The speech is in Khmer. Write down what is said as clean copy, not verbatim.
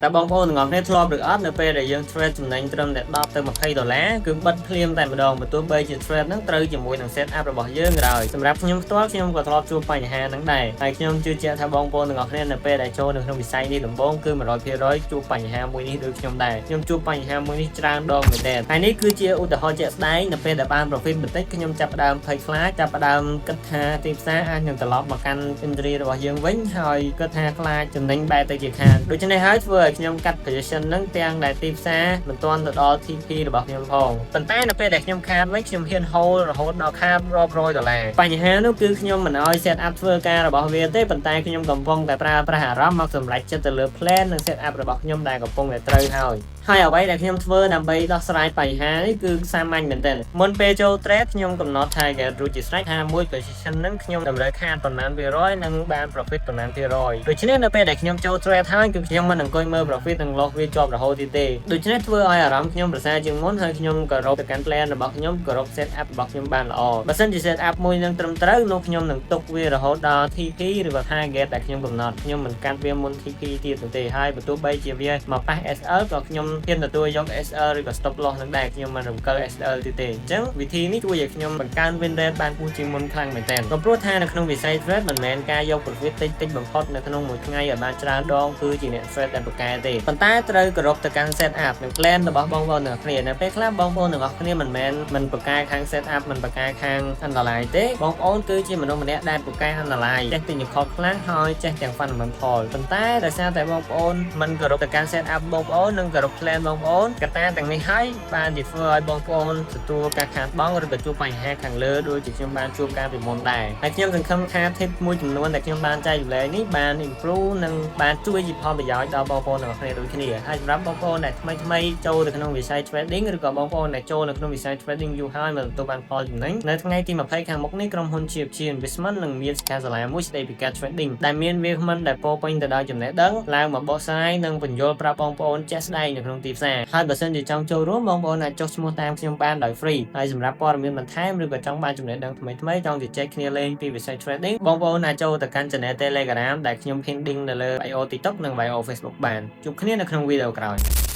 តែបងប្អូនទាំងអស់គ្នាធ្លាប់ឬអត់នៅពេលដែលយើង trade ចំណេញត្រឹមតែ10ទៅ$20គឺបិទភ្លាមតែម្ដងបើទោះបីជា trade ហ្នឹងត្រូវជាមួយនឹង set up របស់យើងក៏ដោយសម្រាប់ខ្ញុំផ្ទាល់ខ្ញុំក៏ធ្លាប់ជួបបញ្ហាហ្នឹងដែរហើយខ្ញុំជឿជាក់ថាបងប្អូនទាំងអស់គ្នានៅពេលដែលចូលនៅក្នុងវិស័យនេះដំបូងគឺ100%ជួបបញ្ហាមួយនេះដូចខ្ញុំដែរខ្ញុំជួបបញ្ហាមួយនេះច្រើនដងមែនទែនហើយនេះគឺជាឧទាហរណ៍ជាក់ស្ដែងនៅពេលដែលបាន profit បន្តិចខ្ញុំចាប់ផ្ដើមភ័យខ្លាចចាប់ផ្ដើមគិតថាទីផ្សារអាចនឹងត្រឡប់មកកាន់ inventory របស់យើងវិញហើយគិតថាខ្លាចចំណេញបែរទៅជាខាតដូច្នេះហើយធ្វើឲ្យខ្ញុំកាត់ position ហ្នឹងទាំងដែលទីផ្សារមិនទាន់ទៅដល់ TP របស់ខ្ញុំផងប៉ុន្តែនៅពេលដែលខ្ញុំខាតវិញខ្ញុំហ៊ាន hold រហូតដល់ខាតរាប់រយដុល្លារបញ្ហានោះគឺខ្ញុំមិនអោយ set up ធ្វើការរបស់វាទេប៉ុន្តែខ្ញុំកំពុងតែប្រើប្រាស់អារម្មណ៍មកសម្រេចចិត្តទៅលើ plan និង set up របស់ខ្ញុំដែលកំពុងតែត្រូវហើយអ្វីដែលខ្ញុំធ្វើដើម្បីដោះស្រាយបញ្ហានេះគឺសាមញ្ញមែនទែនមុនពេលចូល trade ខ្ញុំកំណត់ target រួចជាស្រេចថាមួយ position ហ្នឹងខ្ញុំតម្រូវខាតប៉ុន្មាន%និងបាន profit ប៉ុន្មាន%ដូច្នេះនៅពេលដែលខ្ញុំចូល trade ហើយគឺខ្ញុំមិនអង្គុយមើល profit និង loss វាជាប់រហូតទេដូច្នេះធ្វើឲ្យអារម្មណ៍ខ្ញុំប្រសើរជាងមុនហើយខ្ញុំគោរពទៅកាន់ plan របស់ខ្ញុំគោរព set up របស់ខ្ញុំបានល្អបើសិនជា set up មួយនឹងត្រឹមត្រូវនោះខ្ញុំនឹងទុកវារហូតដល់ TP ឬក៏ target ដែលខ្ញុំកំណត់ខ្ញុំមិនកាត់វាមុន TP ទៀតទេហើយបើទោះបីជាវាមកប៉ះ SL ក៏ខ្ញុំហ៊ានទទួលយក SL ឬក៏ stop loss នឹងដែរខ្ញុំមិនរំកិល SL ទេអញ្ចឹងវិធីនេះជួយឲ្យខ្ញុំបង្កើន win rate បានគួរជាងមុនខ្លាំងមែនទែនព្រោះថានៅក្នុងវិស័យ trade មិនមែនការយក profit តិចបំផុតនៅក្នុងមួយថ្ងៃឲ្យបានច្រើនដងគឺជាអ្នក trade ដែលប្រកែទេប៉ុន្តែត្រូវគោរពទៅកាន់ set up និង plan របស់បងប្អូនទាំងអស់គ្នានៅពេលខ្លះបងប្អូនទាំងអស់គ្នាមិនមែនមិនប្រកែខាង set up មិនប្រកែខាង analyze ទេបងប្អូនគឺជាមនុស្សម្នាក់ដែលប្រកែ analyze ចេះ technical ខ្លាំងហើយចេះទាំង fundamental ប៉ុន្តែដោយសារតែបងប្អូនមិនគោរពទៅកាន់ set up បងប្អូននិងគោរព plan បងប្អូនកត្តាទាំងនេះហើយបានជាធ្វើឲ្យបងប្អូនទទួលការខាតបង់ឬក៏ជួបបញ្ហាខាងលើដូចជាខ្ញុំបានជួបកាលពីមុនដែរហើយខ្ញុំសង្ឃឹមថា tip មួយចំនួនដែលខ្ញុំបានចែករំលែកនេះបាន improve និងបានជួយជាផលប្រយោជន៍ដល់បងប្អូនទាំងអស់គ្នាដូចគ្នាហើយសម្រាប់បងប្អូនដែលថ្មីចូលទៅក្នុងវិស័យ trading ឬក៏បងប្អូនដែលចូលនៅក្នុងវិស័យ trading យូរហើយមិនទទួលបានផលចំណេញនៅថ្ងៃទី20ខាងមុខនេះក្រុមហ៊ុន GFG Investment នឹងមានការសាលាមួយស្ដីពីការ trading ដែលមានវាគ្មិនដែលពោពេញទៅដោយចំណេះដឹងឡើងមកបកស្រាយនិងបញ្យល់ប្រាប់បងប្អូនជាក់ស្ដែងនៅក្នុងទីផ្សារហើយបើសិនជាចង់ចូលរួមបងប្អូនអាចចុះឈ្មោះតាមខ្ញុំបានដោយ free ហើយសម្រាប់ព័ត៌មានបន្ថែមឬក៏ចង់បានចំណេះដឹងថ្មីៗចង់ជជែកគ្នាលេងពីវិស័យ trading បងប្អូនអាចចូលទៅកាន់ channel Telegram ដែលខ្ញុំ pin link នៅលើ bio TikTok និង bio Facebook បានជួបគ្នានៅក្នុងវីដេអូក្រោយ